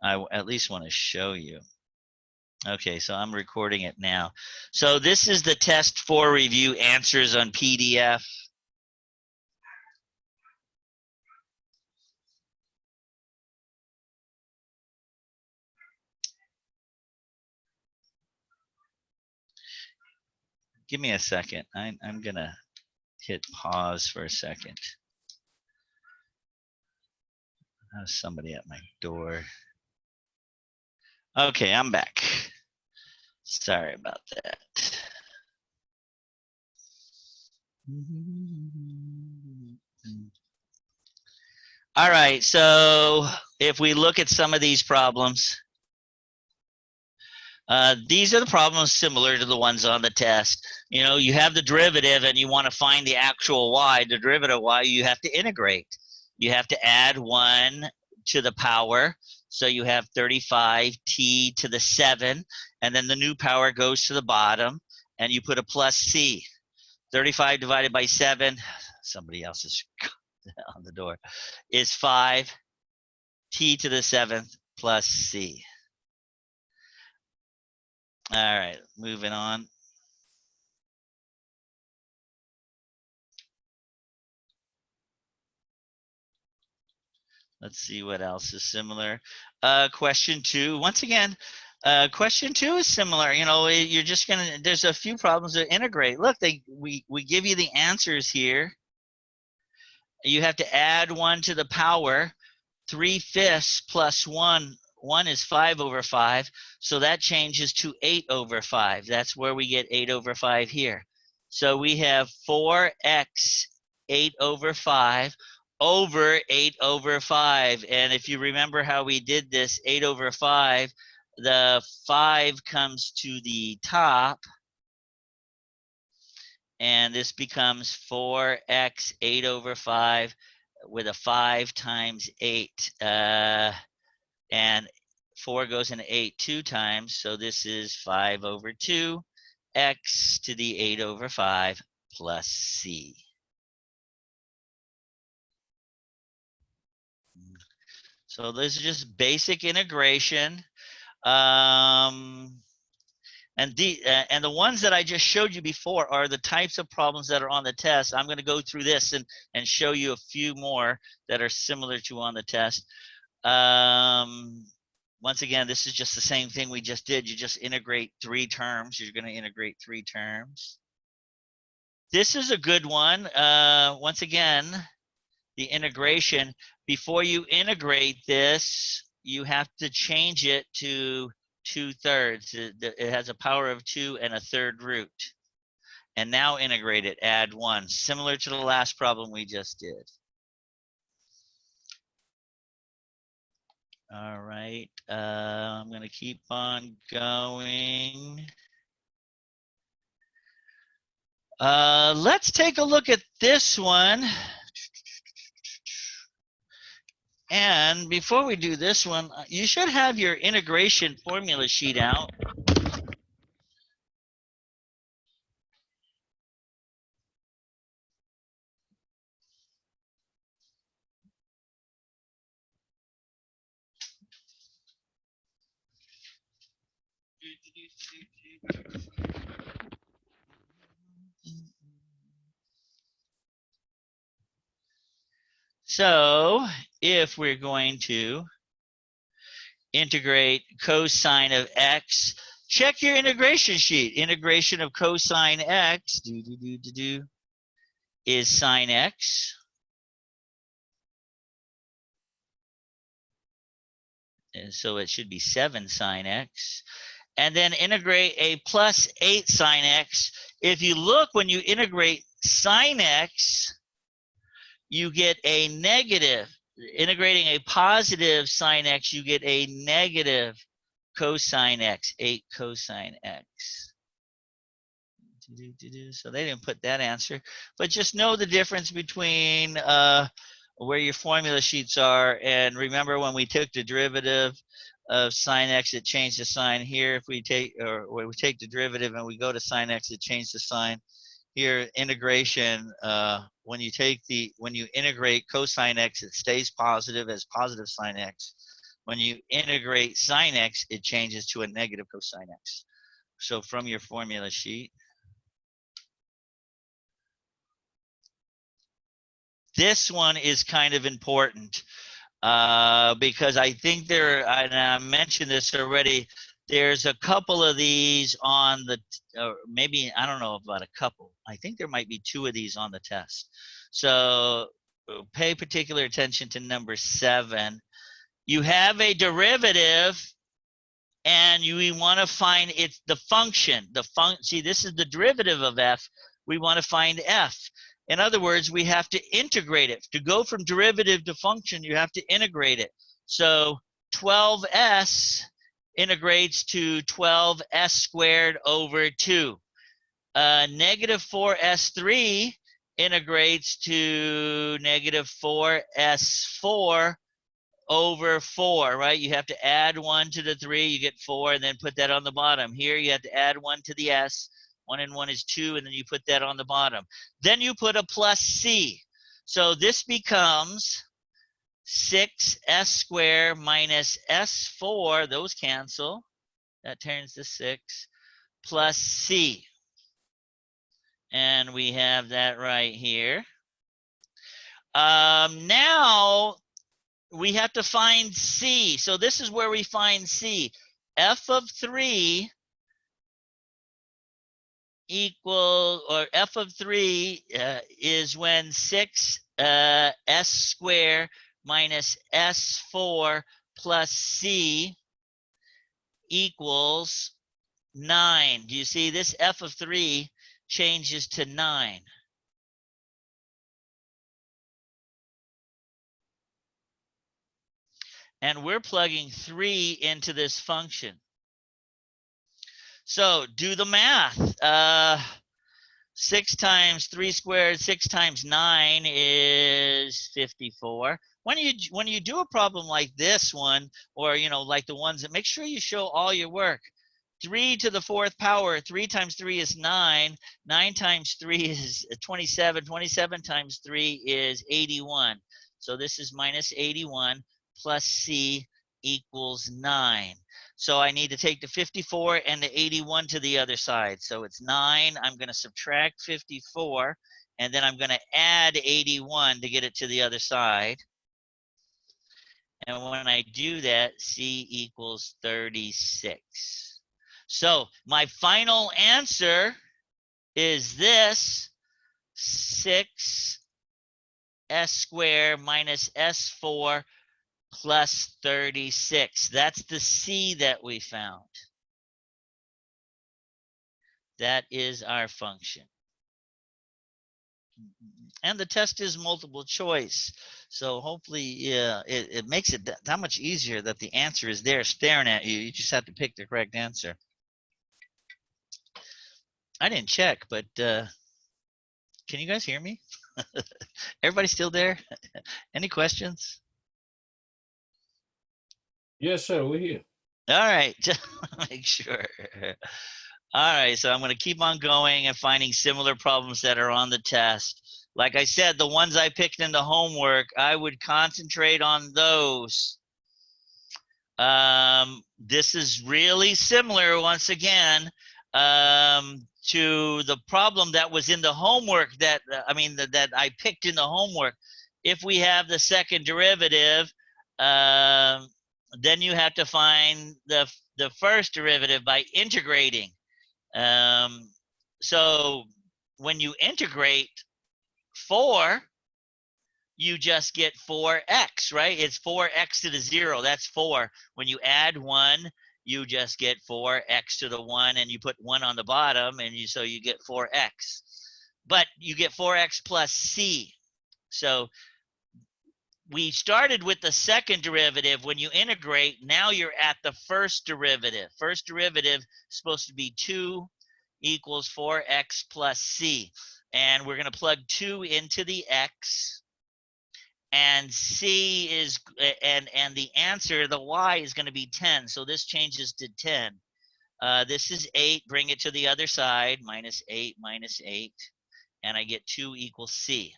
I at least want to show you. Okay, so I'm recording it now. So this is the test 4 review answers on PDF. Give me a second. I'm going to hit pause for a second. There's somebody at my door. Okay, I'm back. Sorry about that. All right, so if we look at some of these problems, these are the problems similar to the ones on the test. You know, you have the derivative and you want to find the actual y, the derivative y, you have to integrate. You have to add 1 to the power. So you have 35t to the 7, and then the new power goes to the bottom, and you put a plus c. 35 divided by 7, somebody else is on the door, is 5, t to the 7th plus c. All right, moving on. Let's see what else is similar. Question 2, once again, question 2 is similar. You know, you're just gonna, there's a few problems that integrate. Look, we give you the answers here. You have to add 1 to the power. 3/5 plus 1 is 5 over 5. So that changes to 8 over 5. That's where we get 8 over 5 here. So we have 4x 8 over 5 over 8 over 5. And if you remember how we did this, 8 over 5, the 5 comes to the top. And this becomes 4x 8 over 5 with a 5 times 8. And 4 goes into 8 2 times. So this is 5 over 2, x to the 8 over 5 plus c. So this is just basic integration. And the ones that I just showed you before are the types of problems that are on the test. I'm going to go through this and show you a few more that are similar to on the test. Once again, this is just the same thing we just did. You just integrate 3 terms. You're going to integrate 3 terms. This is a good one. Once again, the integration. Before you integrate this, you have to change it to 2/3. It has a power of 2 and a 1/3 root. And now integrate it, add 1, similar to the last problem we just did. All right, I'm going to keep on going. Let's take a look at this one. And before we do this one, you should have your integration formula sheet out. So if we're going to integrate cosine of x, check your integration sheet. Integration of cosine x is sine x. And so it should be 7 sine x. And then integrate a plus 8 sine x. If you look, when you integrate sine x, you get a negative. Integrating a positive sine x, you get a negative cosine x, 8 cosine x. So they didn't put that answer. But just know the difference between where your formula sheets are. And remember, when we took the derivative of sine x, it changed the sign here. If we take, or we take the derivative and we go to sine x, it changed the sign. Here, integration, when you integrate cosine x, it stays positive as positive sine x. when you integrate sine x, it changes to a negative cosine x. So from your formula sheet, this one is kind of important because I think and I mentioned this already, there's a couple of these on the, maybe, I don't know about a couple. I think there might be 2 of these on the test. So pay particular attention to number 7. You have a derivative and we want to find the function. See, this is the derivative of f. We want to find f. In other words, we have to integrate it. To go from derivative to function, you have to integrate it. So 12s integrates to 12s squared over 2. Negative 4s3 integrates to negative 4s4 over 4, right? You have to add 1 to the 3, you get 4, and then put that on the bottom. Here you have to add 1 to the s. 1 and 1 is 2, and then you put that on the bottom. Then you put a plus c. So this becomes 6s squared minus s4, those cancel. That turns to 6, plus c. And we have that right here. Now, we have to find c. So this is where we find c. F of 3 equal, or f of 3 is when 6 s squared minus s4 plus c equals 9. Do you see this f of 3 changes to 9? And we're plugging 3 into this function. So do the math. 6 times 3 squared, 6 times 9 is 54. When you do a problem like this one, or like the ones that, make sure you show all your work. 3 to the 4th power, 3 times 3 is 9. 9 times 3 is 27. 27 times 3 is 81. So this is minus 81 plus c equals 9. So I need to take the 54 and the 81 to the other side. So it's 9. I'm going to subtract 54, and then I'm going to add 81 to get it to the other side. And when I do that, c equals 36. So my final answer is this: 6s squared minus s4 plus 36. That's the c that we found. That is our function. And the test is multiple choice. So hopefully, yeah, it makes it that much easier that the answer is there staring at you. You just have to pick the correct answer. I didn't check, but can you guys hear me? Everybody still there? Any questions? Yes, sir. We're here. All right, just make sure. All right, so I'm going to keep on going and finding similar problems that are on the test. Like I said, the ones I picked in the homework, I would concentrate on those. This is really similar, once again, to the problem that was in the homework that I picked in the homework. If we have the second derivative, then you have to find the first derivative by integrating. So when you integrate 4, you just get 4x, right? It's 4x to the 0. That's 4. When you add 1, you just get 4x to the 1, and you put 1 on the bottom, and so you get 4x. But you get 4x plus c. So we started with the second derivative. When you integrate, now you're at the first derivative. First derivative is supposed to be 2 equals 4x plus c. And we're going to plug 2 into the x. And c is, and the answer, the y, is going to be 10. So this changes to 10. This is 8. Bring it to the other side. Minus 8 minus 8. And I get 2 equals c.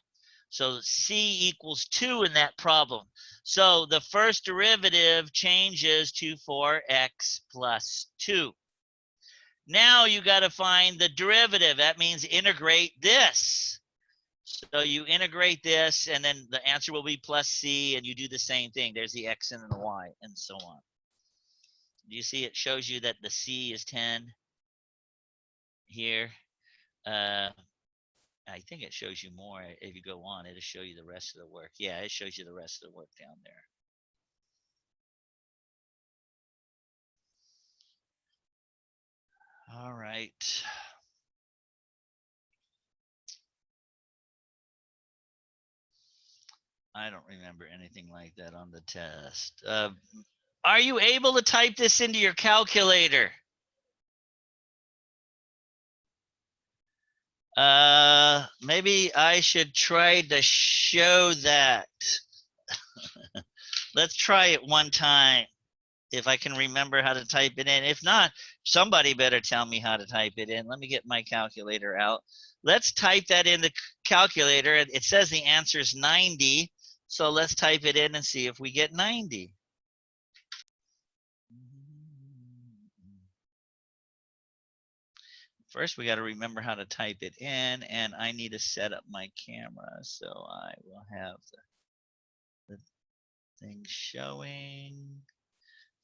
So C equals 2 in that problem. So the first derivative changes to 4x plus 2. Now you got to find the derivative. That means integrate this. So you integrate this, and then the answer will be plus C, and you do the same thing. There's the X and the Y, and so on. Do you see it shows you that the C is 10 here? I think it shows you more. If you go on, it'll show you the rest of the work. Yeah, it shows you the rest of the work down there. All right. I don't remember anything like that on the test. Are you able to type this into your calculator? Maybe I should try to show that. Let's try it one time. If I can remember how to type it in. If not, somebody better tell me how to type it in. Let me get my calculator out. Let's type that in the calculator. It says the answer is 90. So let's type it in and see if we get 90. First, we got to remember how to type it in, and I need to set up my camera. So I will have the thing showing.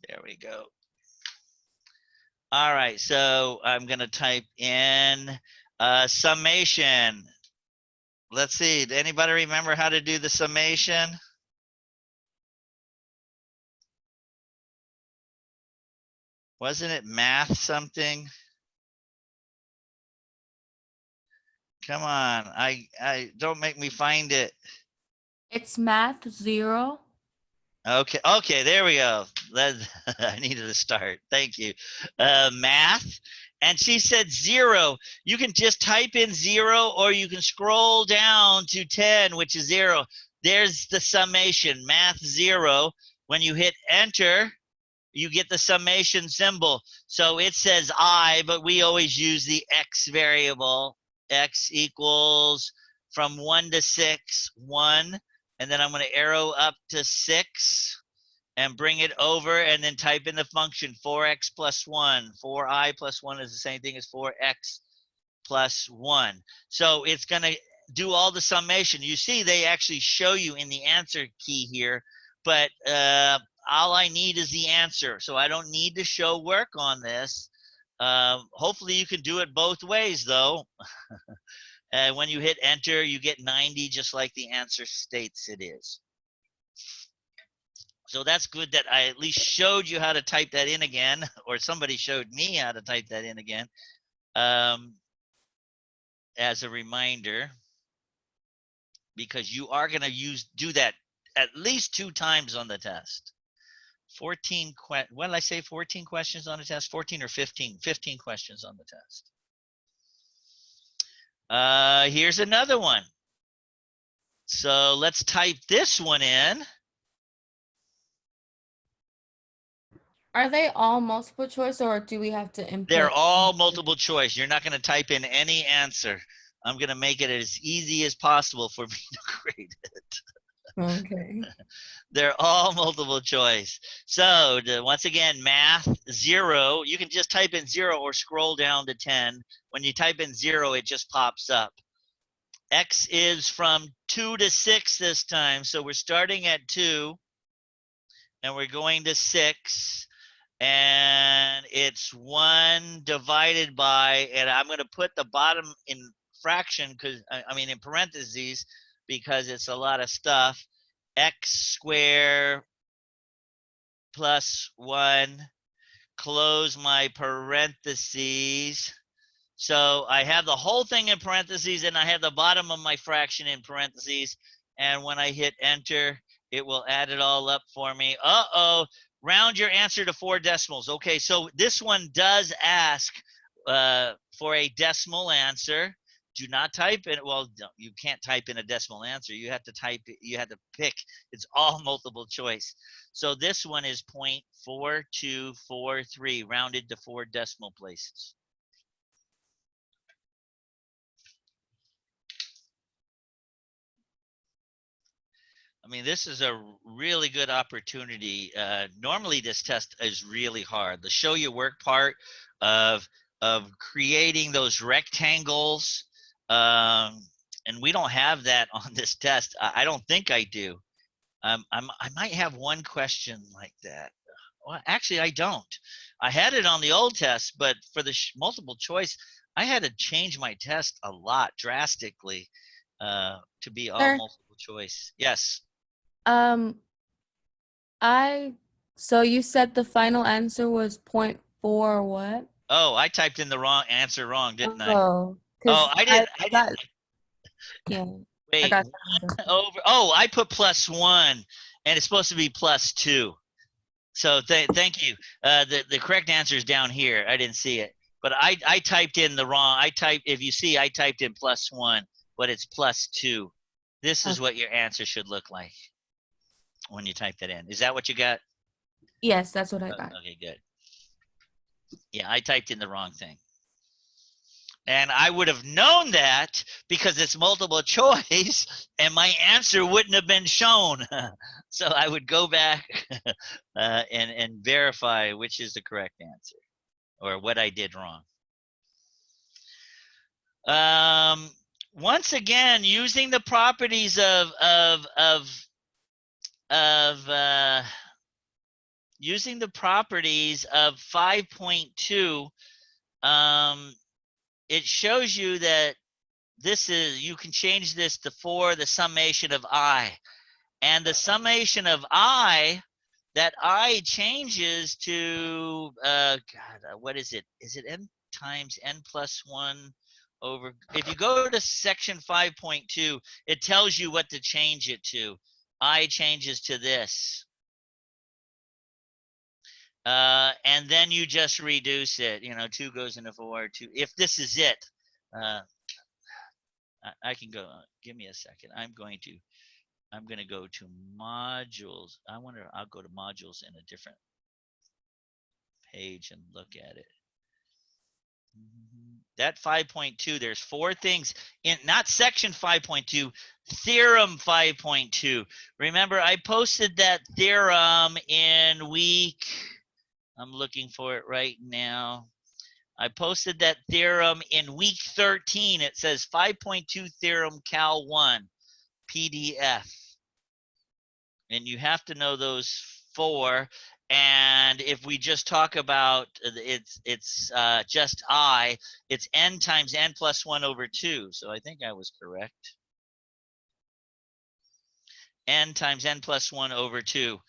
There we go. All right, so I'm going to type in summation. Let's see, did anybody remember how to do the summation? Wasn't it math something? Come on, I don't make me find it. It's math 0. Okay, there we go. I needed to start. Thank you. Math. And she said 0. You can just type in 0, or you can scroll down to 10, which is 0. There's the summation, math 0. When you hit enter, you get the summation symbol. So it says I, but we always use the X variable. X equals from 1 to 6, 1. And then I'm going to arrow up to 6 and bring it over, and then type in the function 4x plus 1. 4i plus 1 is the same thing as 4x plus 1. So it's going to do all the summation. You see they actually show you in the answer key here, but all I need is the answer. So I don't need to show work on this. Hopefully you can do it both ways though. When you hit enter, you get 90 just like the answer states it is. So that's good that I at least showed you how to type that in again, or somebody showed me how to type that in again, as a reminder, because you are going to do that at least 2 times on the test. 14 what did I say, 14 questions on the test? 14 or 15? 15 questions on the test. Here's another one. So let's type this one in. Are they all multiple choice, or do we have to input? They're all multiple choice. You're not going to type in any answer. I'm going to make it as easy as possible for me to grade it. Okay. They're all multiple choice. So once again, math 0. You can just type in 0 or scroll down to 10. When you type in 0, it just pops up. X is from 2 to 6 this time. So we're starting at 2 and we're going to 6. And it's 1 divided by, and I'm going to put the bottom in fraction, because I mean in parentheses, because it's a lot of stuff. X squared plus 1, close my parentheses. So I have the whole thing in parentheses, and I have the bottom of my fraction in parentheses. And when I hit enter, it will add it all up for me. Uh-oh, round your answer to 4 decimals. Okay, so this one does ask for a decimal answer. Do not type in, well, you can't type in a decimal answer. You have to type, you have to pick. It's all multiple choice. So this one is 0.4243, rounded to 4 decimal places. I mean, this is a really good opportunity. Normally, this test is really hard. The show your work part of creating those rectangles, and we don't have that on this test. I don't think I do. I might have one question like that. Well, actually, I don't. I had it on the old test, but for the multiple choice, I had to change my test a lot drastically to be all Sir, multiple choice. Yes. um, I, so you said the final answer was point 4 what? Oh, I typed in the wrong answer wrong, didn't I? Oh, Oh, because I I didn't. I didn't. got, yeah, I Wait, got that. one over. Oh, I put +1, and it's supposed to be +2. So thank you. The correct answer is down here. I didn't see it, but I typed in the wrong. If you see, I typed in +1, but it's +2. This is Okay. what your answer should look like when you type that in. Is that what you got? Yes, that's what I got. Okay, good. Yeah, I typed in the wrong thing. And I would have known that because it's multiple choice and my answer wouldn't have been shown. So I would go back and verify which is the correct answer or what I did wrong. Um, Once again, using the properties of using the properties of 5.2, it shows you that you can change this to 4, the summation of I. And the summation of I, that I changes to, what is it? Is it n times n plus 1 over, if you go to section 5.2, it tells you what to change it to. I changes to this. And then you just reduce it. 2 goes into 4, 2. If this is it, uh, I can go. Give me a second. I'm going to go to modules. I'll go to modules in a different page and look at it. That 5.2, there's 4 things in, not section 5.2, theorem 5.2. Remember, I posted that theorem in week, I'm looking for it right now. I posted that theorem in week 13. It says 5.2 theorem Cal 1 PDF. And you have to know those 4. And if we just talk about it's just I, it's n times n plus 1 over 2. So I think I was correct. N times n plus 1 over 2.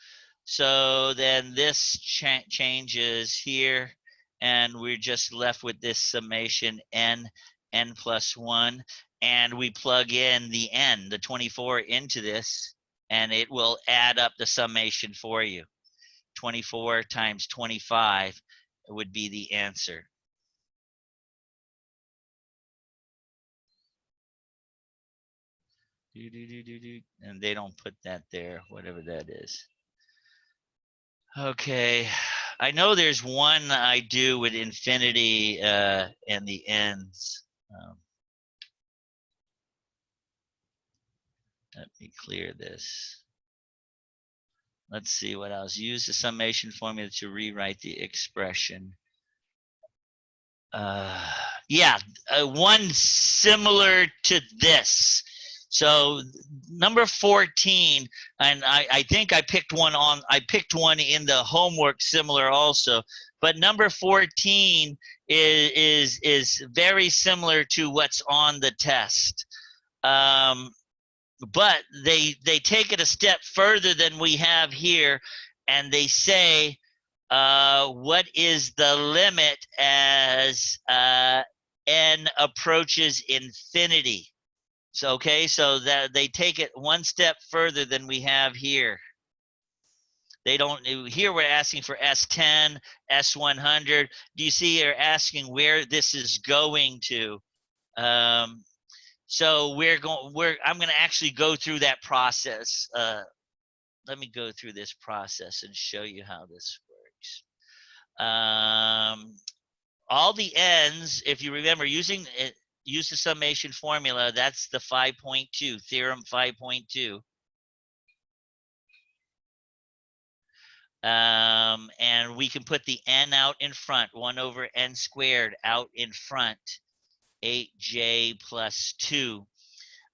So then this changes here, and we're just left with this summation n plus 1, and we plug in the n, the 24, into this, and it will add up the summation for you. 24 times 25 would be the answer. And they don't put that there, whatever that is. Okay, I know there's one I do with infinity and the ends. Let me clear this. Let's see what else. Use the summation formula to rewrite the expression. Yeah, one similar to this. So number 14, and I think I picked one in the homework similar also, but number 14 is very similar to what's on the test. But they take it a step further than we have here, and they say, what is the limit as n approaches infinity? So okay, so that they take it one step further than we have here. They don't. Here we're asking for S10, S100. Do you see? They're asking where this is going to. So I'm going to actually go through that process. Let me go through this process and show you how this works. All the ends, if you remember, use the summation formula. That's the 5.2 theorem 5.2. And we can put the n out in front, 1 over n squared out in front, 8j plus 2.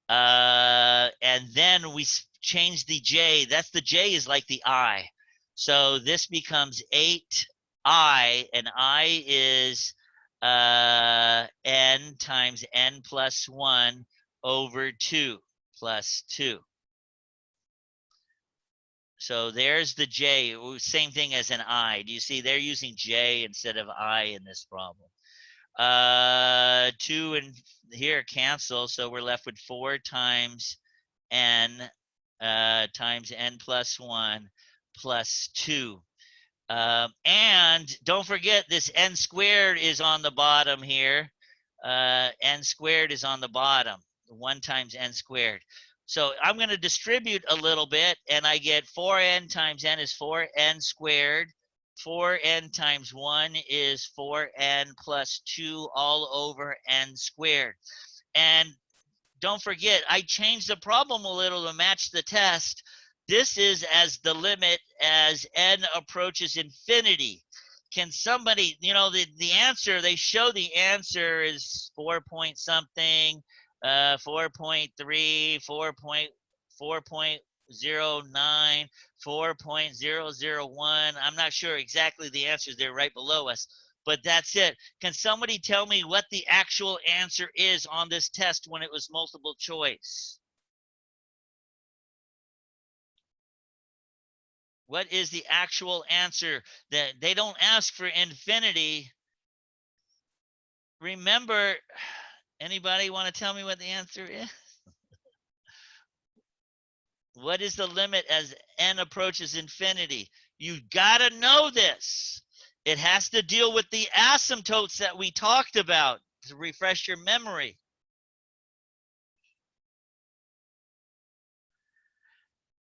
And then we change the j. That's the j is like the I. So this becomes 8i, and I is n times n plus 1 over 2 plus 2. So there's the j, same thing as an I. Do you see they're using j instead of I in this problem? 2 and here cancel, so we're left with 4 times n times n plus 1 plus 2. And don't forget this n squared is on the bottom here. N squared is on the bottom, 1 times n squared. So I'm going to distribute a little bit, and I get 4n times n is 4n squared. 4n times 1 is 4n plus 2 all over n squared. And don't forget, I changed the problem a little to match the test. This is as the limit as n approaches infinity. Can somebody, the answer, they show the answer is 4 point something, 4.3, 4.09, 4.001. I'm not sure exactly the answers. They're right below us, but that's it. Can somebody tell me what the actual answer is on this test when it was multiple choice? What is the actual answer? That they don't ask for infinity. Remember, anybody want to tell me what the answer is? What is the limit as n approaches infinity? You gotta know this. It has to deal with the asymptotes that we talked about to refresh your memory.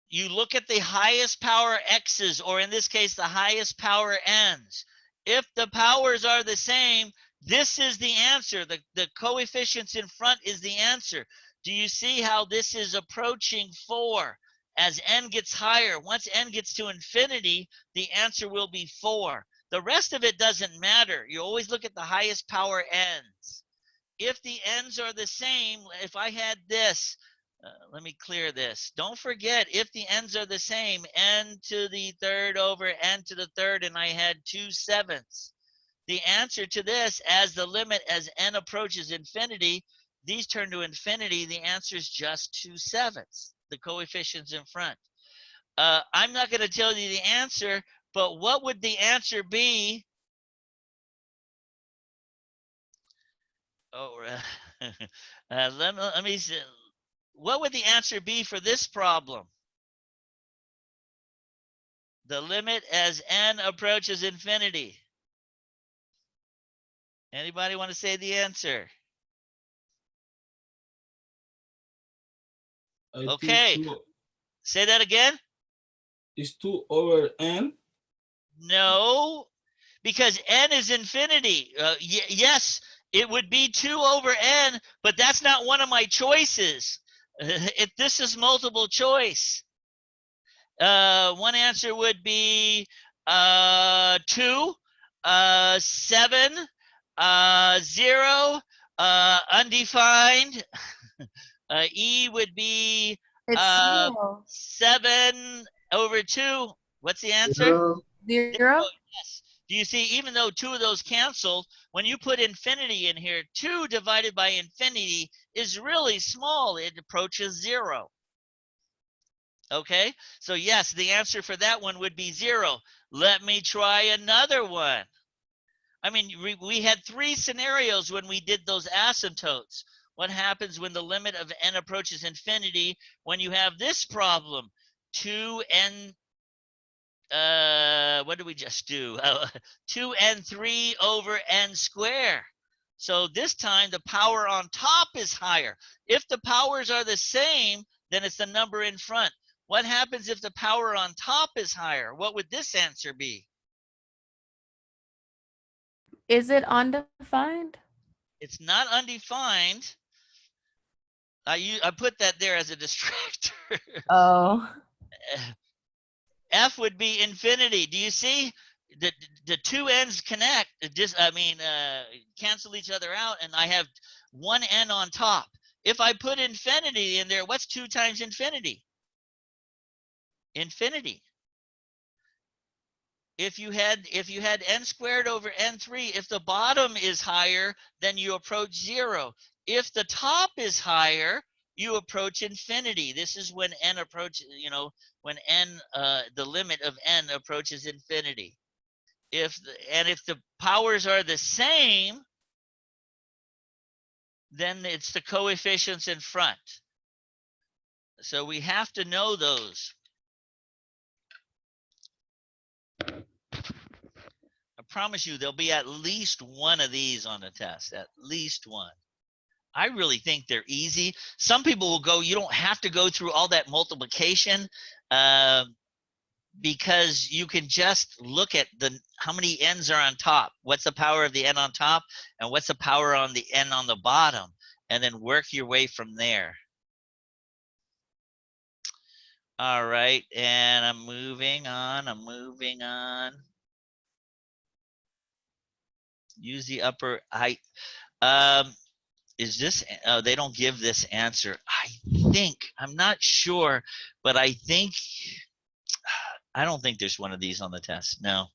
You look at the highest power x's, or in this case, the highest power n's. If the powers are the same, this is the answer. The coefficients in front is the answer. Do you see how this is approaching 4? As n gets higher, once n gets to infinity, the answer will be 4. The rest of it doesn't matter. You always look at the highest power n's. If the n's are the same, if I had this, let me clear this. Don't forget, if the n's are the same, n to the third over n to the third, and I had 2/7. The answer to this, as the limit as n approaches infinity, these turn to infinity, the answer is just 2/7, the coefficients in front. I'm not going to tell you the answer, but what would the answer be? Oh, let me see. What would the answer be for this problem? The limit as n approaches infinity. Anybody want to say the answer? Okay, say that again. Is 2 over n? No, because n is infinity. Yes, it would be 2 over n, but that's not one of my choices. If this is multiple choice, one answer would be 2, 7, 0, undefined. E would be It's 0. 7 over 2. What's the answer? 0. 0? Yes. Do you see, even though 2 of those canceled, when you put infinity in here, 2 divided by infinity is really small. It approaches 0. Okay, so yes, the answer for that one would be 0. Let me try another one. I mean, we had 3 scenarios when we did those asymptotes. What happens when the limit of n approaches infinity when you have this problem? 2n, what did we just do? 2n3 over n squared. So this time the power on top is higher. If the powers are the same, then it's the number in front. What happens if the power on top is higher? What would this answer be? Is it undefined? It's not undefined. I put that there as a distractor. Oh. F would be infinity. Do you see? The two ends connect, cancel each other out, and I have one n on top. If I put infinity in there, what's 2 times infinity? Infinity. If you had n squared over n3, if the bottom is higher, then you approach 0. If the top is higher, you approach infinity. This is when n approaches, when n, the limit of n approaches infinity. If the powers are the same, then it's the coefficients in front. So we have to know those. I promise you there'll be at least one of these on the test, at least one. I really think they're easy. Some people will go, you don't have to go through all that multiplication, because you can just look at how many n's are on top. What's the power of the n on top, and what's the power on the n on the bottom, and then work your way from there. All right, and I'm moving on. Use the upper height. Is this, they don't give this answer. I'm not sure, but I don't think there's one of these on the test. No,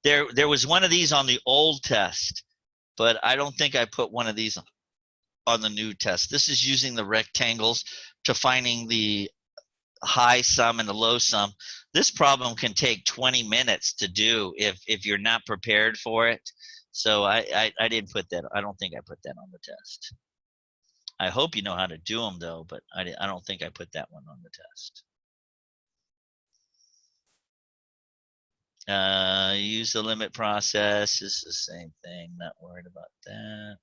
there was one of these on the old test, but I don't think I put one of these on the new test. This is using the rectangles to finding the high sum and the low sum. This problem can take 20 minutes to do if you're not prepared for it. So I didn't put that. I don't think I put that on the test. I hope you know how to do them though, but I don't think I put that one on the test. Use the limit process. It's the same thing. Not worried about that.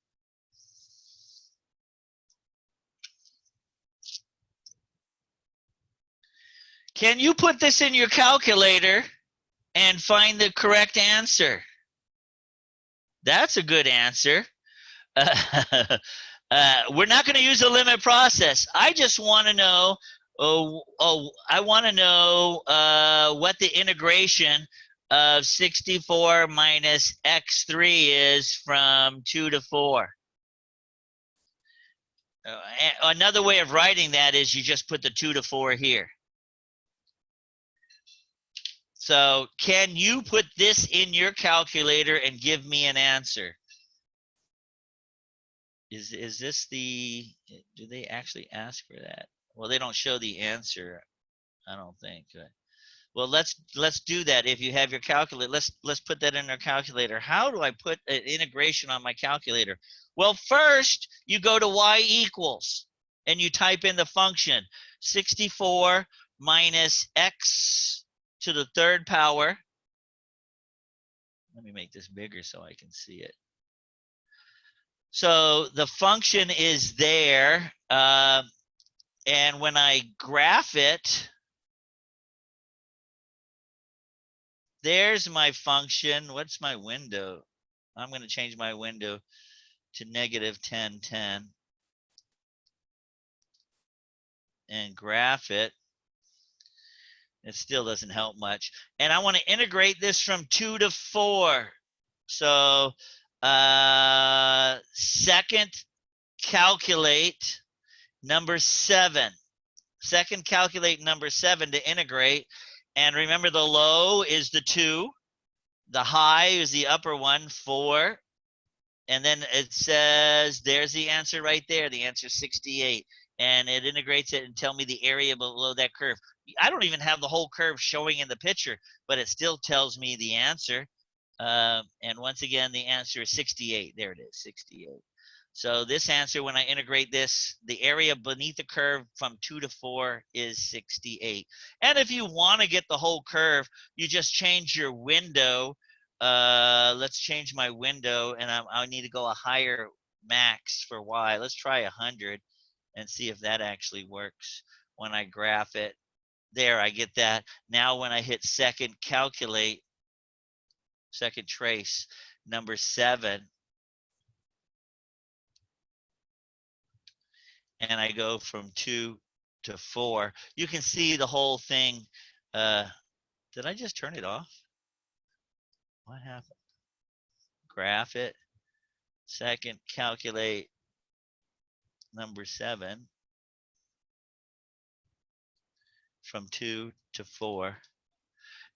Can you put this in your calculator and find the correct answer? That's a good answer. We're not going to use the limit process. I just want to know, I want to know what the integration of 64 minus x3 is from 2 to 4. Another way of writing that is you just put the 2 to 4 here. So can you put this in your calculator and give me an answer? Is this the, do they actually ask for that? Well, they don't show the answer, I don't think. Well, let's do that. If you have your calculator, let's put that in our calculator. How do I put an integration on my calculator? Well, first you go to y equals and you type in the function 64 minus x to the third power. Let me make this bigger so I can see it. So the function is there, and when I graph it, there's my function. What's my window? I'm going to change my window to -10, 10 and graph it. It still doesn't help much. And I want to integrate this from 2 to 4. So second, calculate number 7. Second, calculate number 7 to integrate. And remember, the low is the 2. The high is the upper one, 4. And then it says, there's the answer right there. The answer is 68. And it integrates it and tell me the area below that curve. I don't even have the whole curve showing in the picture, but it still tells me the answer. And once again, the answer is 68. There it is, 68. So this answer, when I integrate this, the area beneath the curve from 2 to 4 is 68. And if you want to get the whole curve, you just change your window. Let's change my window, and I need to go a higher max for y. Let's try 100 and see if that actually works when I graph it. There, I get that. Now when I hit second calculate, second trace, number 7, and I go from 2 to 4, you can see the whole thing Did I just turn it off? What happened? Graph it. Second, calculate number 7 from 2 to 4.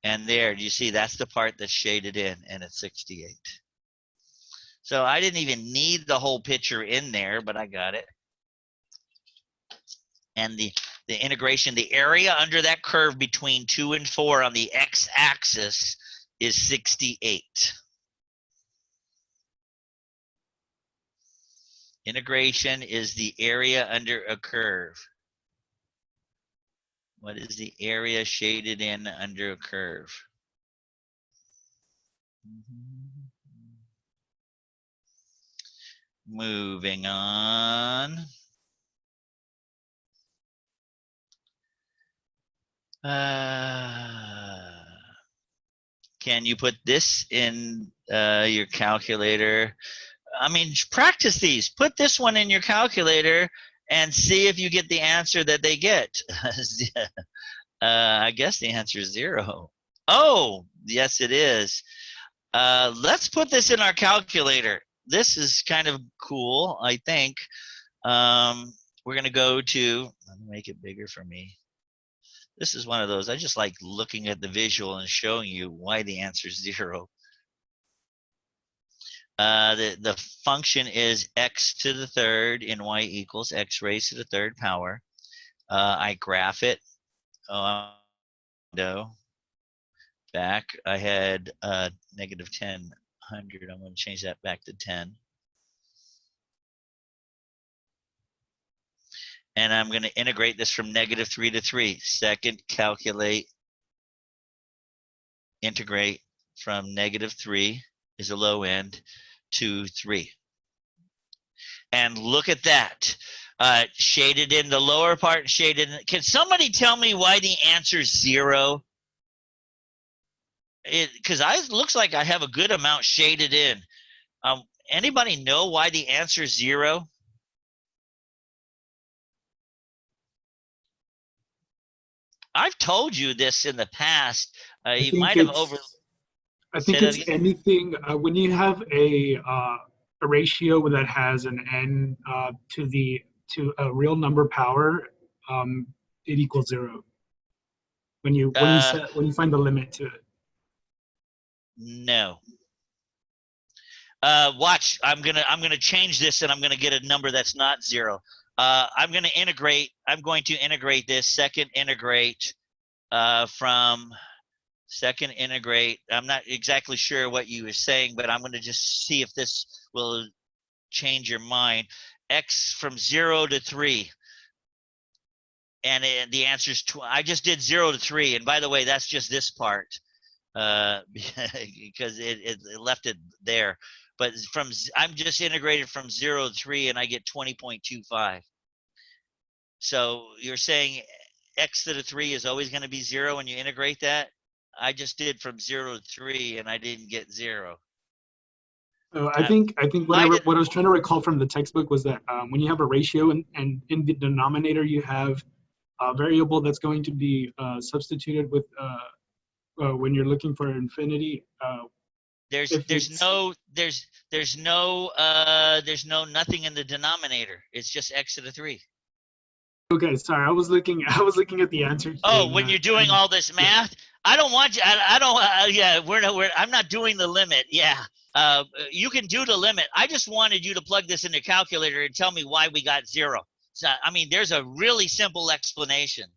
And there, do you see that's the part that's shaded in, and it's 68. So I didn't even need the whole picture in there, but I got it. And the integration, the area under that curve between 2 and 4 on the x-axis is 68. Integration is the area under a curve. What is the area shaded in under a curve? Moving on. Can you put this in your calculator? I mean, practice these. Put this one in your calculator and see if you get the answer that they get. I guess the answer is 0. Oh, yes, it is. Let's put this in our calculator. This is kind of cool, I think. We're going to go to, let me make it bigger for me. This is one of those, I just like looking at the visual and showing you why the answer is 0. The function is x to the third in y equals x raised to the third power. I graph it. No. Back, I had negative 10, 100. I'm going to change that back to 10. And I'm going to integrate this from negative 3 to 3. Second, calculate, integrate from negative 3 is a low end to 3. And look at that. Shaded in the lower part, shaded in. Can somebody tell me why the answer is 0? Because it looks like I have a good amount shaded in. Anybody know why the answer is 0? I've told you this in the past. You might have over. I think it's anything when you have a ratio that has an n to a real number power, it equals 0. When you find the limit to it. No. Watch. I'm gonna change this, and I'm gonna get a number that's not 0. I'm going to integrate this. Second integrate from second integrate. I'm not exactly sure what you were saying, but I'm going to just see if this will change your mind. X from 0 to 3. And the answer is I just did 0 to 3. And by the way, that's just this part because it left it there. But I'm just integrated from 0 to 3, and I get 20.25. So you're saying x to the 3 is always going to be 0 when you integrate that? I just did from 0 to 3, and I didn't get 0. I think what I was trying to recall from the textbook was that when you have a ratio and in the denominator you have a variable that's going to be substituted with when you're looking for infinity. There's no nothing in the denominator. It's just x to the 3. Okay, sorry. I was looking at the answer. Oh, when you're doing all this math, I don't want you. I don't. Yeah, I'm not doing the limit. Yeah, you can do the limit. I just wanted you to plug this in the calculator and tell me why we got 0. So, I mean, there's a really simple explanation.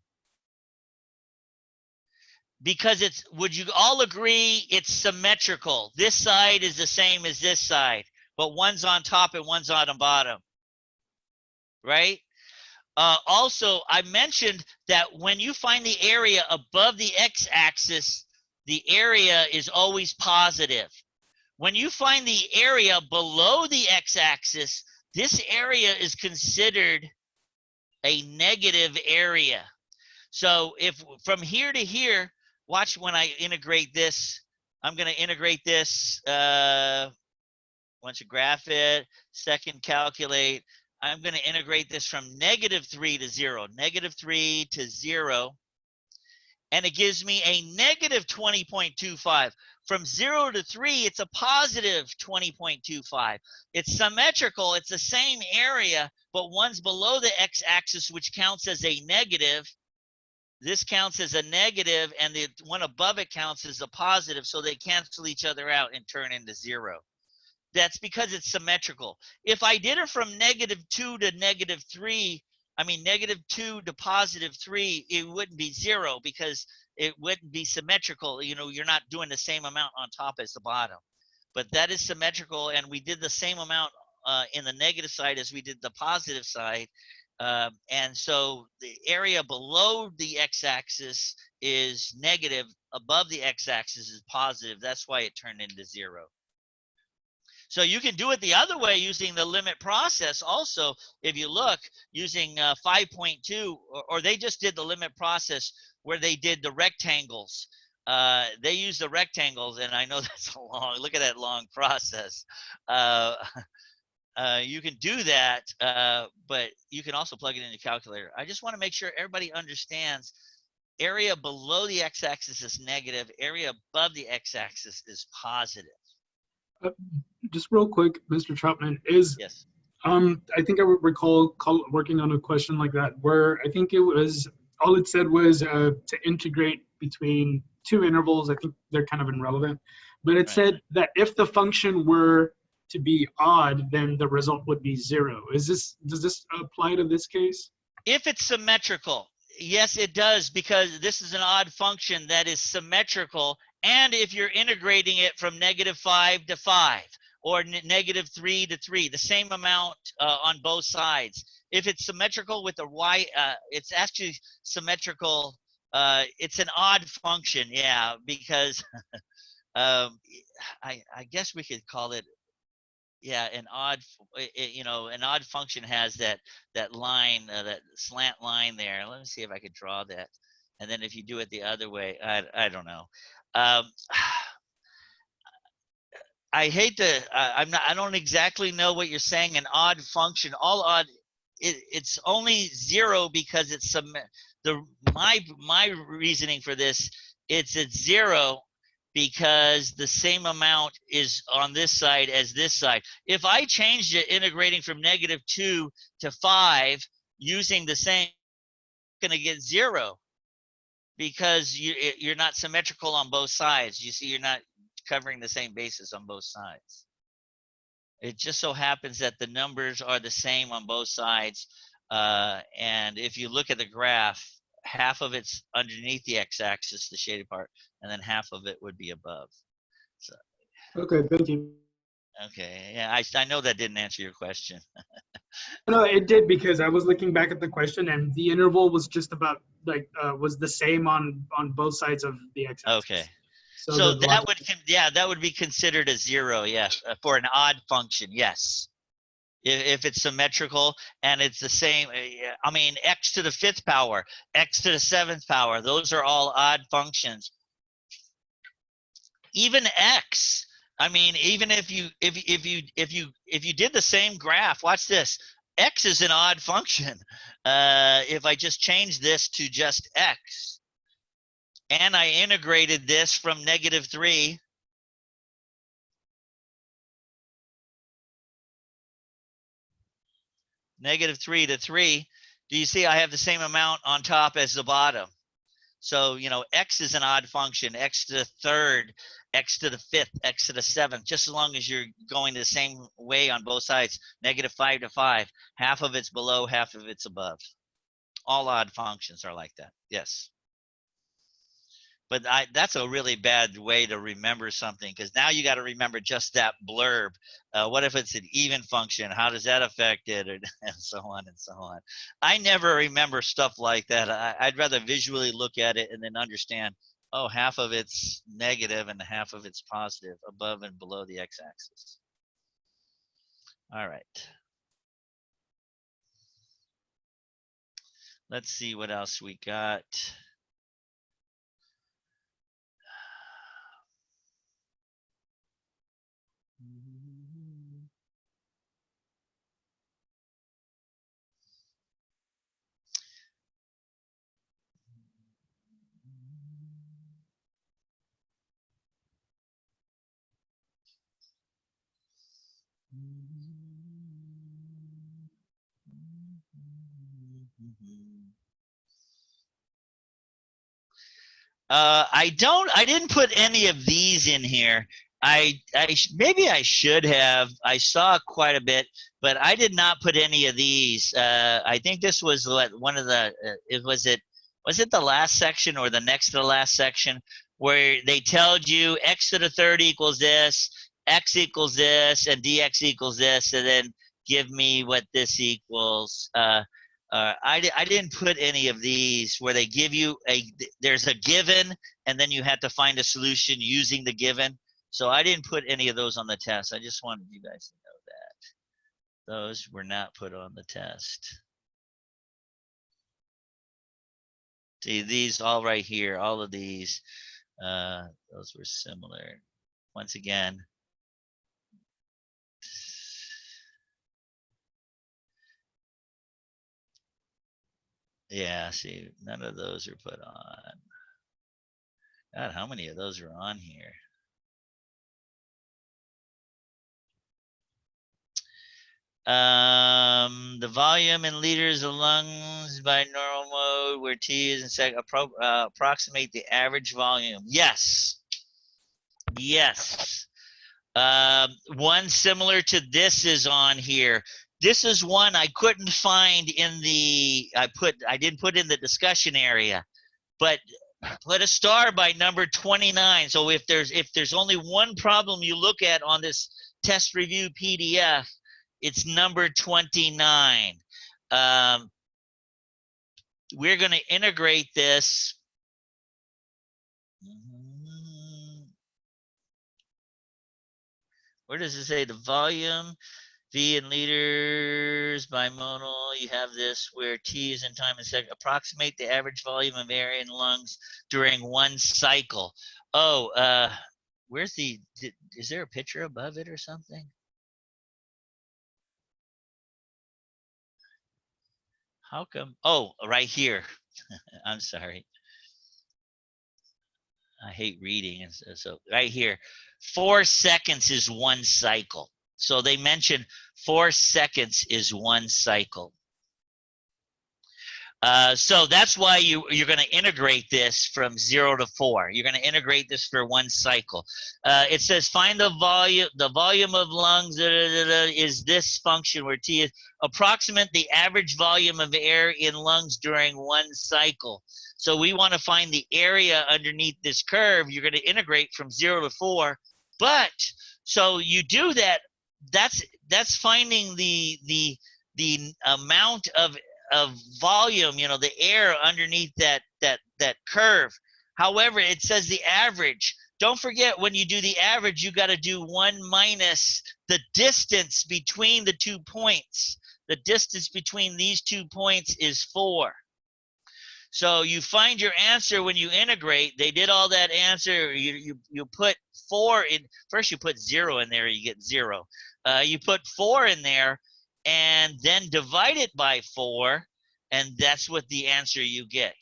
Because would you all agree it's symmetrical? This side is the same as this side, but one's on top and one's on the bottom, right? Also, I mentioned that when you find the area above the x-axis, the area is always positive. When you find the area below the x-axis, this area is considered a negative area. So if from here to here, watch when I integrate this. I'm going to integrate this. Once you graph it, second calculate. I'm going to integrate this from -3 to 0. -3 to 0. and it gives me a negative 20.25. From 0 to 3, it's a positive 20.25. It's symmetrical. It's the same area, but one's below the x-axis, which counts as a negative. This counts as a negative, and the one above it counts as a positive, so they cancel each other out and turn into 0. That's because it's symmetrical. If I did it from -2 to -3, I mean -2 to +3, it wouldn't be 0 because it wouldn't be symmetrical. You know, you're not doing the same amount on top as the bottom. But that is symmetrical, and we did the same amount in the negative side as we did the positive side. And so the area below the x-axis is negative, above the x-axis is positive. That's why it turned into 0. So you can do it the other way using the limit process also. If you look using 5.2, or they just did the limit process where they did the rectangles. They use the rectangles, and I know that's a long, look at that long process. You can do that, but you can also plug it in your calculator. I just want to make sure everybody understands area below the x-axis is negative, area above the x-axis is positive. Just real quick, Mr. Troutman, is Yes. I think I would recall working on a question like that where I think it was all it said was to integrate between two intervals. I think they're kind of irrelevant, but it said that if the function were to be odd, then the result would be 0. Does this apply to this case? If it's symmetrical, yes, it does, because this is an odd function that is symmetrical. And if you're integrating it from -5 to 5 or -3 to 3, the same amount on both sides. If it's symmetrical with the y, it's actually symmetrical. It's an odd function, yeah, because I guess we could call it, yeah, an odd, you know, an odd function has that line, that slant line there. Let me see if I could draw that. And then if you do it the other way, I don't know. I hate to, I don't exactly know what you're saying. An odd function, all odd, it's only 0 because it's my reasoning for this. It's at 0 because the same amount is on this side as this side. If I changed it, integrating from -2 to 5 using the same, I'm going to get 0 because you're not symmetrical on both sides. You see, you're not covering the same basis on both sides. It just so happens that the numbers are the same on both sides. And if you look at the graph, half of it's underneath the x-axis, the shaded part, and then half of it would be above. So, Okay, thank you. okay, yeah, I know that didn't answer your question. No, it did, because I was looking back at the question and the interval was just about like was the same on both sides of the x-axis. Okay. So, So that would, yeah, that would be considered a 0, yes, for an odd function, yes. If it's symmetrical and it's the same, I mean, x to the 5th power, x to the 7th power, those are all odd functions. Even x, I mean, even if you did the same graph, watch this. X is an odd function. If I just change this to just x, and I integrated this from -3 -3 to 3, do you see I have the same amount on top as the bottom? So, you know, x is an odd function, x to the 3rd, x to the 5th, x to the 7th, just as long as you're going the same way on both sides, -5 to 5, half of it's below, half of it's above. All odd functions are like that, yes. But that's a really bad way to remember something, because now you got to remember just that blurb. What if it's an even function? How does that affect it? And so on and so on. I never remember stuff like that. I'd rather visually look at it and then understand, oh, half of it's negative and half of it's positive, above and below the x-axis. All right. Let's see what else we got. I didn't put any of these in here. Maybe I should have. I saw quite a bit, but I did not put any of these. I think this was one of the. Was it the last section or the next to the last section where they told you x to the third equals this, x equals this, and dx equals this, and then give me what this equals. I didn't put any of these where they give you there's a given and then you had to find a solution using the given. So I didn't put any of those on the test. I just wanted you guys to know that. Those were not put on the test. See, these all right here, all of these, those were similar. Once again, yeah, see, none of those are put on. God, how many of those are on here? The volume in liters of lungs by normal mode where T is in second approximate the average volume. Yes. Yes. One similar to this is on here. This is one I couldn't find in the I didn't put in the discussion area, but put a star by number 29. So if there's only one problem you look at on this test review PDF, it's number 29. We're going to integrate this. Where does it say the volume? V in liters by monal. You have this where T is in time and second. Approximate the average volume of air in lungs during one cycle. Oh, where's is there a picture above it or something? How come? Oh, right here. I'm sorry. I hate reading. So right here, 4 seconds is one cycle. So they mentioned 4 seconds is one cycle. So that's why you're going to integrate this from 0 to 4. You're going to integrate this for one cycle. It says find the volume of lungs is this function where T is approximate the average volume of air in lungs during one cycle. So we want to find the area underneath this curve. You're going to integrate from 0 to 4. But so you do that. That's finding the amount of volume, you know, the air underneath that curve. However, it says the average. Don't forget, when you do the average, you got to do 1 minus the distance between the 2 points. The distance between these 2 points is 4. So you find your answer when you integrate. They did all that answer. You put 4 in. First you put 0 in there, you get 0. You put 4 in there, and then divide it by 4, and that's what the answer you get.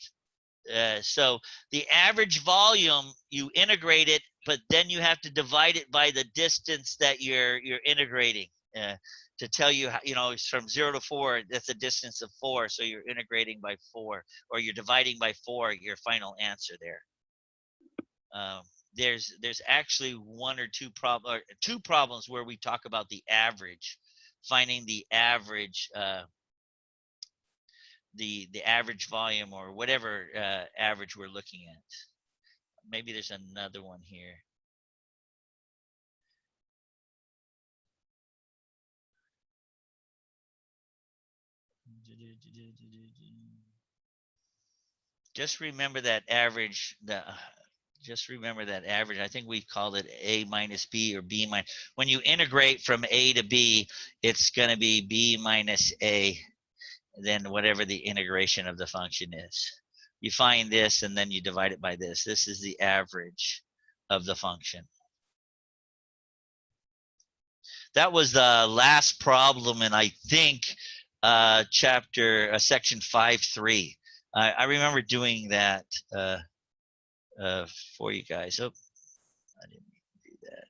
So the average volume, you integrate it, but then you have to divide it by the distance that you're integrating to tell you, you know, it's from 0 to 4, that's a distance of 4, so you're integrating by 4, or you're dividing by 4 your final answer there. There's actually two problems where we talk about the average, finding the average the average volume or whatever average we're looking at. Maybe there's another one here. Just remember that average. Just remember that average. I think we called it A minus B or B minus. When you integrate from A to B, it's going to be B minus A, then whatever the integration of the function is. You find this and then you divide it by this. This is the average of the function. That was the last problem in, I think, section 5.3. I remember doing that for you guys. Oh, I didn't do that.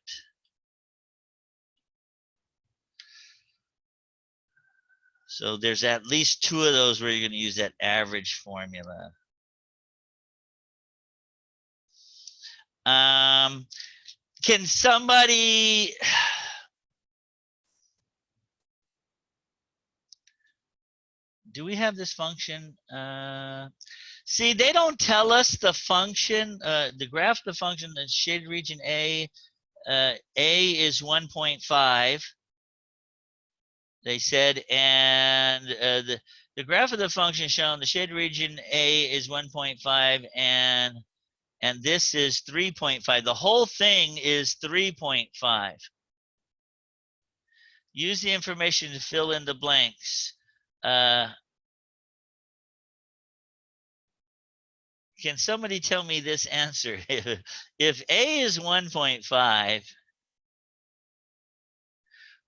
So there's at least 2 of those where you're going to use that average formula. Can somebody do we have this function? See, they don't tell us the function, the graph of the function, the shaded region A. A is 1.5. They said, and the graph of the function shown, the shaded region A is 1.5, and this is 3.5. The whole thing is 3.5. Use the information to fill in the blanks. Can somebody tell me this answer? If A is 1.5,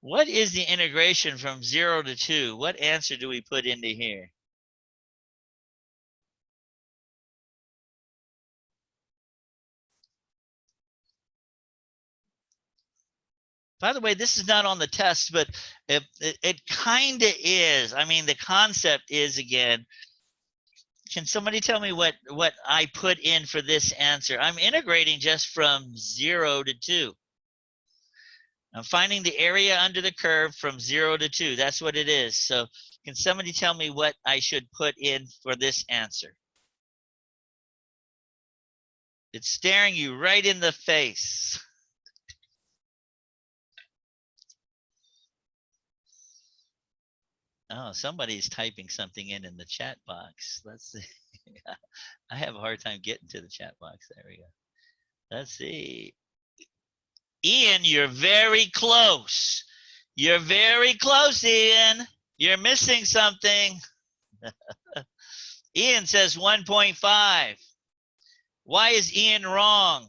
what is the integration from 0 to 2? What answer do we put into here? By the way, this is not on the test, but it kind of is. I mean, the concept is, again, can somebody tell me what I put in for this answer? I'm integrating just from 0 to 2. I'm finding the area under the curve from 0 to 2. That's what it is. So can somebody tell me what I should put in for this answer? It's staring you right in the face. Oh, somebody's typing something in the chat box. Let's see. I have a hard time getting to the chat box. There we go. Let's see. Ian, you're very close. You're very close, Ian. You're missing something. Ian says 1.5. Why is Ian wrong?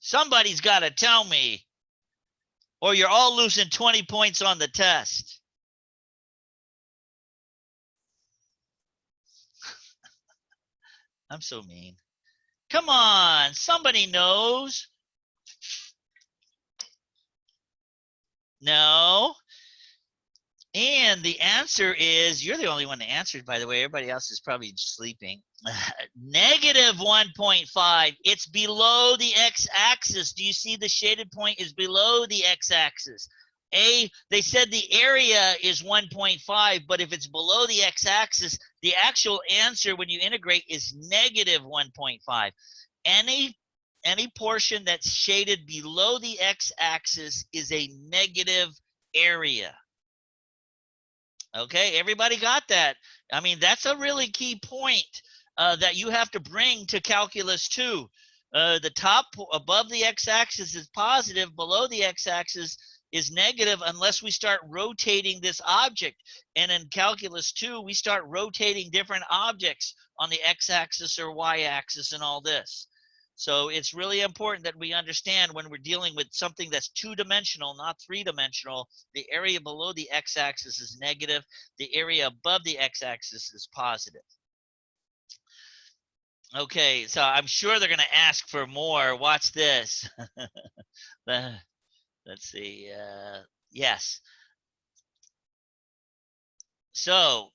Somebody's got to tell me, or you're all losing 20 points on the test. I'm so mean. Come on, somebody knows. No. And the answer is, you're the only one that answered, by the way. Everybody else is probably sleeping. Negative 1.5. It's below the x-axis. Do you see the shaded point is below the x-axis? They said the area is 1.5, but if it's below the x-axis, the actual answer when you integrate is negative 1.5. Any portion that's shaded below the x-axis is a negative area. Okay, everybody got that? I mean, that's a really key point that you have to bring to calculus 2. The top above the x-axis is positive, below the x-axis is negative unless we start rotating this object. And in calculus 2, we start rotating different objects on the x-axis or y-axis and all this. So it's really important that we understand when we're dealing with something that's 2-dimensional, not 3-dimensional, the area below the x-axis is negative, the area above the x-axis is positive. Okay, so I'm sure they're going to ask for more. Watch this. Let's see. Yes. So,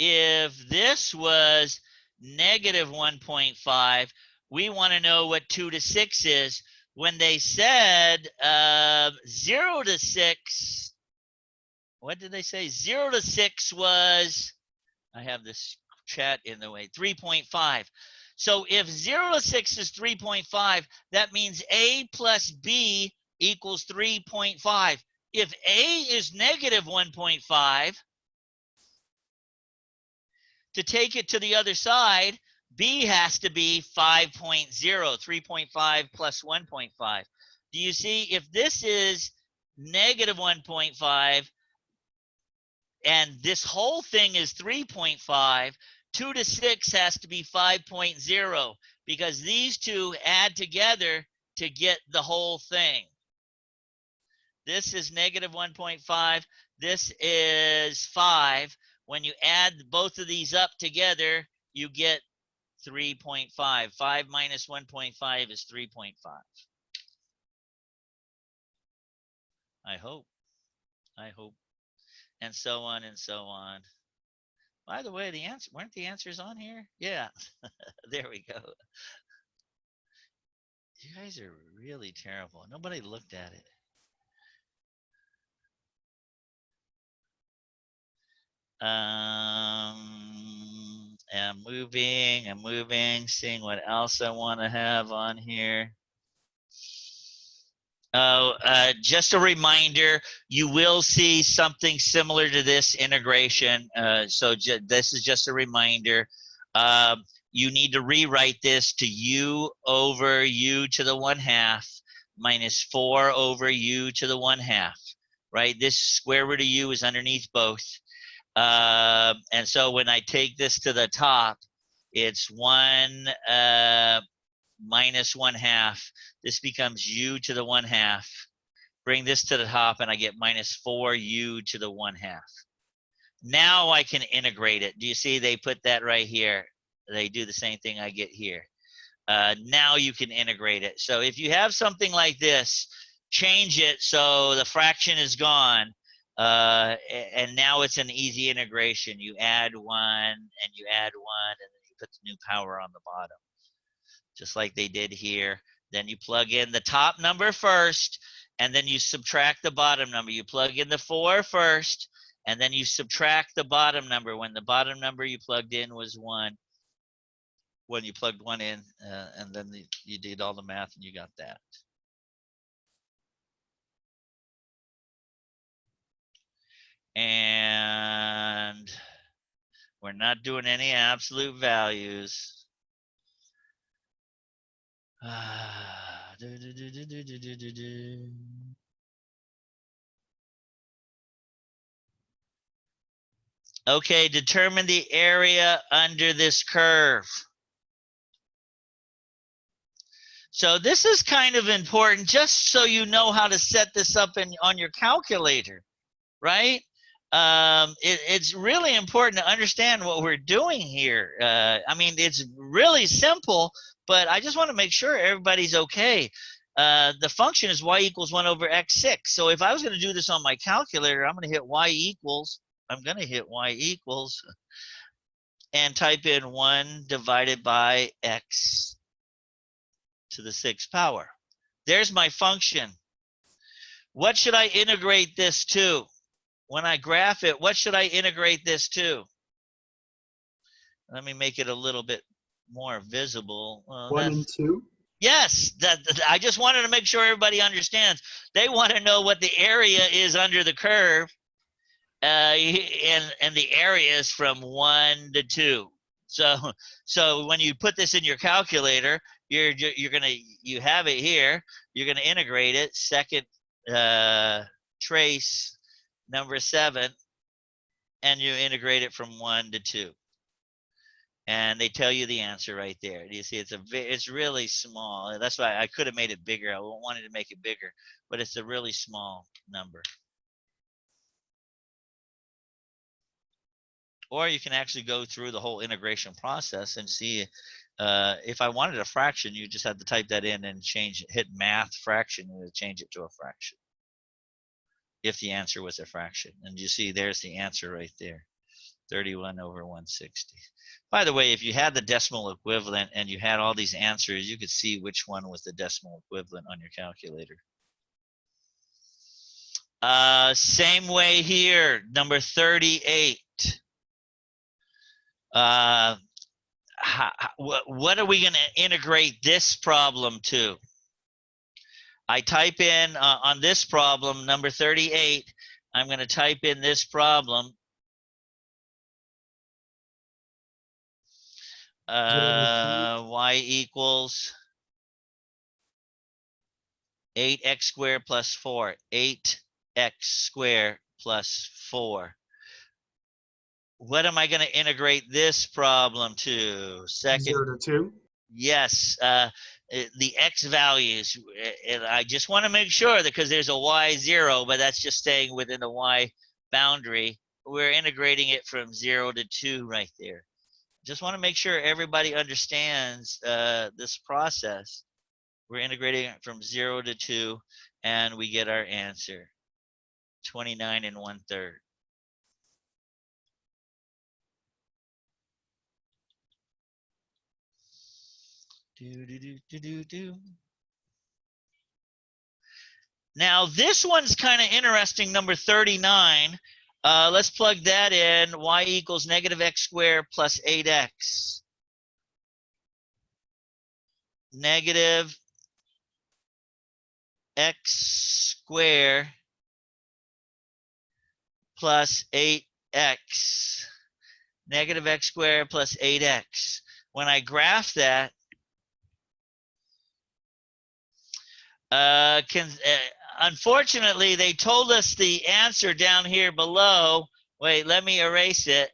if this was negative 1.5, we want to know what 2 to 6 is. When they said 0 to 6, what did they say? 0 to 6 was, I have this chat in the way, 3.5. So if 0 to 6 is 3.5, that means A plus B equals 3.5. If A is negative 1.5, to take it to the other side, B has to be 5.0, 3.5 plus 1.5. Do you see? If this is negative 1.5 and this whole thing is 3.5, 2 to 6 has to be 5.0 because these two add together to get the whole thing. This is negative 1.5. This is 5. When you add both of these up together, you get 3.5. 5 minus 1.5 is 3.5. I hope. And so on and so on. By the way, weren't the answers on here? Yeah. There we go. You guys are really terrible. Nobody looked at it. I'm moving, seeing what else I want to have on here. Oh, just a reminder, you will see something similar to this integration. So this is just a reminder. You need to rewrite this to u over u to the 1/2 minus 4 over u to the 1/2, right? This square root of u is underneath both. And so when I take this to the top, it's 1 minus 1/2. This becomes u to the 1/2. Bring this to the top and I get minus 4u to the 1/2. Now I can integrate it. Do you see they put that right here? They do the same thing I get here. Now you can integrate it. So if you have something like this, change it so the fraction is gone. And now it's an easy integration. You add 1 and you add 1 and then you put the new power on the bottom, just like they did here. Then you plug in the top number first, and then you subtract the bottom number. You plug in the 4 first, and then you subtract the bottom number when the bottom number you plugged in was 1. When you plugged 1 in, and then you did all the math and you got that. And we're not doing any absolute values. Okay, determine the area under this curve. So this is kind of important just so you know how to set this up on your calculator, right? It's really important to understand what we're doing here. I mean, it's really simple, but I just want to make sure everybody's okay. The function is y equals 1 over x6. So if I was going to do this on my calculator, I'm going to hit y equals, and type in 1 divided by x to the 6th power. There's my function. What should I integrate this to? When I graph it, what should I integrate this to? Let me make it a little bit more visible. 1 and 2? Yes, I just wanted to make sure everybody understands. They want to know what the area is under the curve, and the area is from 1 to 2. So when you put this in your calculator, you have it here. You're gonna integrate it. Second trace number 7, and you integrate it from 1 to 2. And they tell you the answer right there. Do you see? It's really small. That's why I could have made it bigger. I wanted to make it bigger, but it's a really small number. Or you can actually go through the whole integration process and see if I wanted a fraction, you just had to type that in and hit math fraction, and change it to a fraction. If the answer was a fraction. And you see there's the answer right there, 31 over 160. By the way, if you had the decimal equivalent and you had all these answers, you could see which one was the decimal equivalent on your calculator. Same way here, number 38. What are we going to integrate this problem to? I type in on this problem, number 38, I'm going to type in this problem. Y equals 8x squared plus 4. 8x squared plus 4. What am I going to integrate this problem to? 0 to 2? Yes, the x values. And I just want to make sure that because there's a y0, but that's just staying within the y boundary. We're integrating it from 0 to 2 right there. Just want to make sure everybody understands this process. We're integrating it from 0 to 2, and we get our answer, 29 1/3. Now, this one's kind of interesting, number 39. Let's plug that in. Y equals negative x squared plus 8x. Negative x squared plus 8x. Negative x squared plus 8x. When I graph that, unfortunately, they told us the answer down here below. Wait, let me erase it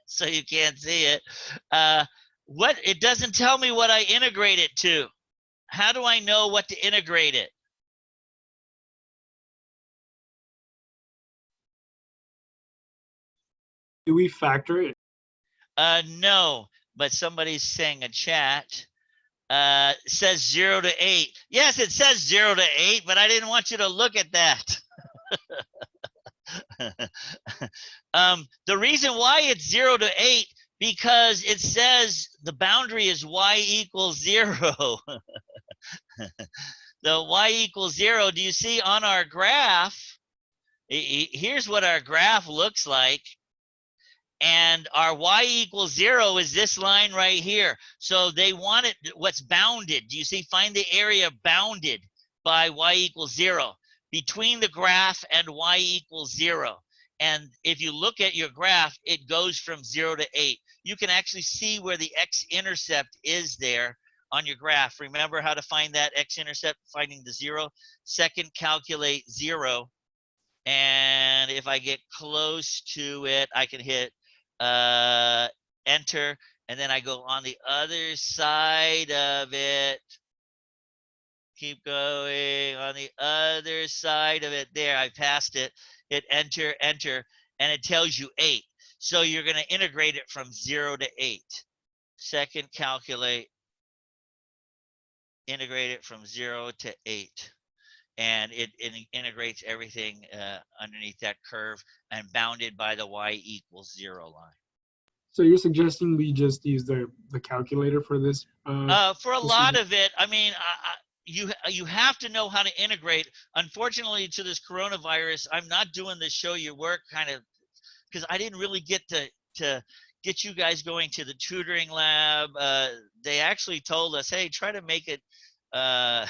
so you can't see it. It doesn't tell me what I integrate it to. How do I know what to integrate it? Do we factor it? No, but somebody's saying a chat. Says 0 to 8. Yes, it says 0 to 8, but I didn't want you to look at that. The reason why it's 0 to 8, because it says the boundary is y equals 0. The y equals 0, do you see on our graph? Here's what our graph looks like. And our y equals 0 is this line right here. So they want it, what's bounded. Do you see? Find the area bounded by y equals 0 between the graph and y equals 0. And if you look at your graph, it goes from 0 to 8. You can actually see where the x-intercept is there on your graph. Remember how to find that x-intercept, finding the 0? Second, calculate 0. And if I get close to it, I can hit enter, and then I go on the other side of it. Keep going on the other side of it. There, I passed it. Hit enter, enter, and it tells you 8. So you're going to integrate it from 0 to 8. Second, calculate, integrate it from 0 to 8. And it integrates everything underneath that curve and bounded by the y equals 0 line. So you're suggesting we just use the calculator for this? For a lot of it, I mean, you have to know how to integrate. Unfortunately, to this coronavirus, I'm not doing the show your work kind of, because I didn't really get to get you guys going to the tutoring lab. They actually told us, hey, try to make it as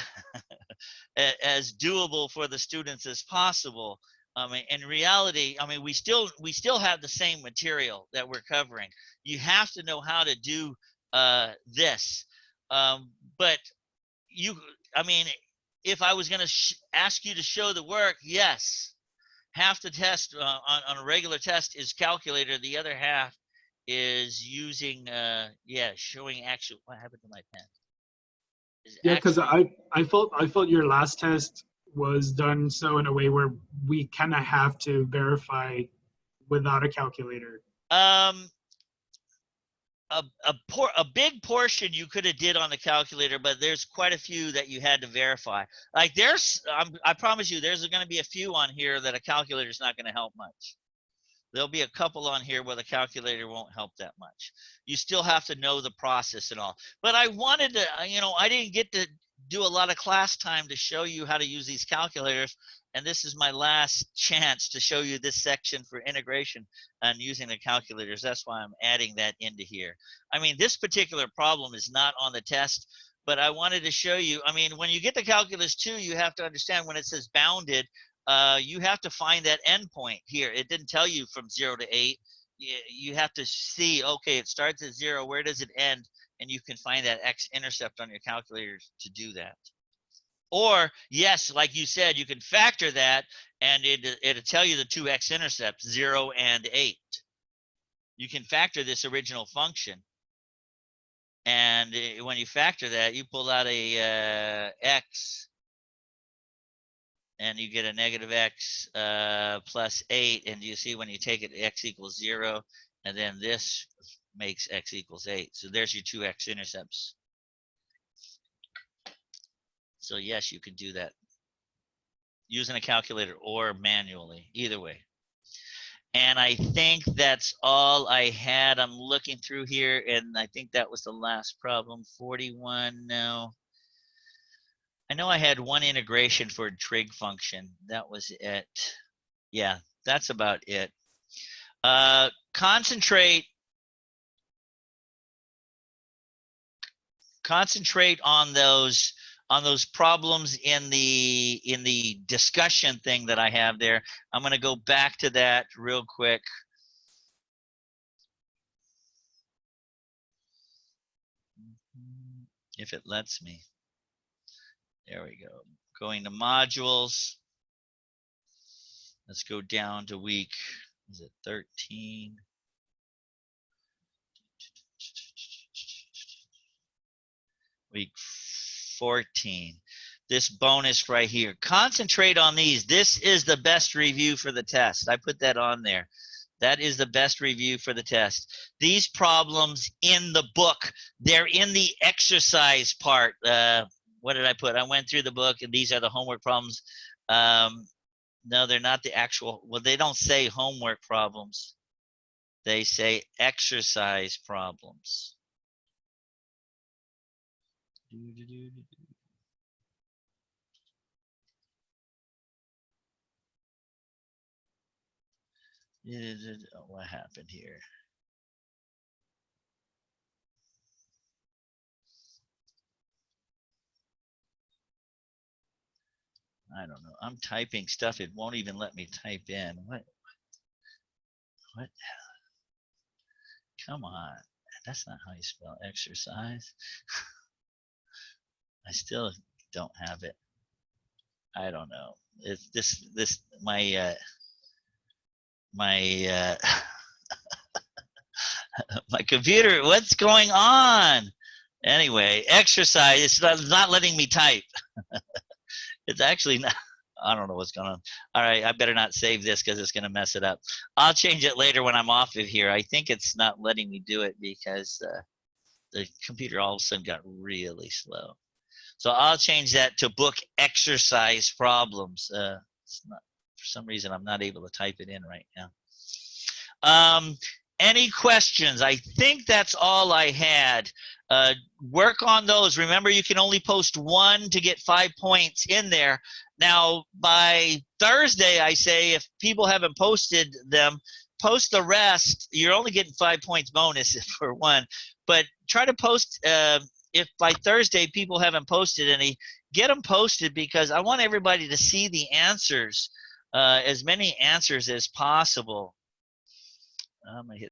doable for the students as possible. In reality, I mean, we still have the same material that we're covering. You have to know how to do this. But I mean, if I was going to ask you to show the work, yes, half the test on a regular test is calculator. The other half is using, showing actual. What happened to my pen? Yeah, because I felt your last test was done so in a way where we kind of have to verify without a calculator. A big portion you could have did on the calculator, but there's quite a few that you had to verify. Like I promise you, there's going to be a few on here that a calculator is not going to help much. There'll be a couple on here where the calculator won't help that much. You still have to know the process and all. But I wanted to, I didn't get to do a lot of class time to show you how to use these calculators. And this is my last chance to show you this section for integration and using the calculators. That's why I'm adding that into here. I mean, this particular problem is not on the test, but I wanted to show you, I mean, when you get to calculus 2, you have to understand when it says bounded, you have to find that endpoint here. It didn't tell you from 0 to 8. You have to see, okay, it starts at 0. Where does it end? And you can find that x-intercept on your calculator to do that. Or, yes, like you said, you can factor that, and it'll tell you the two x-intercepts, 0 and 8. You can factor this original function. And when you factor that, you pull out a x, and you get a negative x plus 8, and you see when you take it, x equals 0, and then this makes x equals 8. So there's your 2x intercepts. So yes, you can do that using a calculator or manually, either way. And I think that's all I had. I'm looking through here, and I think that was the last problem. 41, no. I know I had one integration for a trig function. That was it. Yeah, that's about it. Concentrate on those problems in the discussion thing that I have there. I'm going to go back to that real quick. If it lets me. There we go. Going to modules. Let's go down to week, is it 13? Week 14. This bonus right here. Concentrate on these. This is the best review for the test. I put that on there. That is the best review for the test. These problems in the book, they're in the exercise part. What did I put? I went through the book, and these are the homework problems. No, they're not the actual, well, they don't say homework problems. They say exercise problems. What happened here? I don't know. I'm typing stuff. It won't even let me type in. What? Come on. That's not how you spell exercise. I still don't have it. I don't know. It's this my my computer, what's going on? Anyway, exercise, it's not letting me type. It's actually not, I don't know what's going on. All right, I better not save this because it's going to mess it up. I'll change it later when I'm off of here. I think it's not letting me do it because the computer all of a sudden got really slow. So I'll change that to book exercise problems. It's not, for some reason, I'm not able to type it in right now. Any questions? I think that's all I had. Work on those. Remember, you can only post one to get 5 points in there. Now, by Thursday, I say if people haven't posted them, post the rest. You're only getting 5 points bonus for one. But try to post, if by Thursday people haven't posted any, get them posted because I want everybody to see the answers, as many answers as possible. I'm going to hit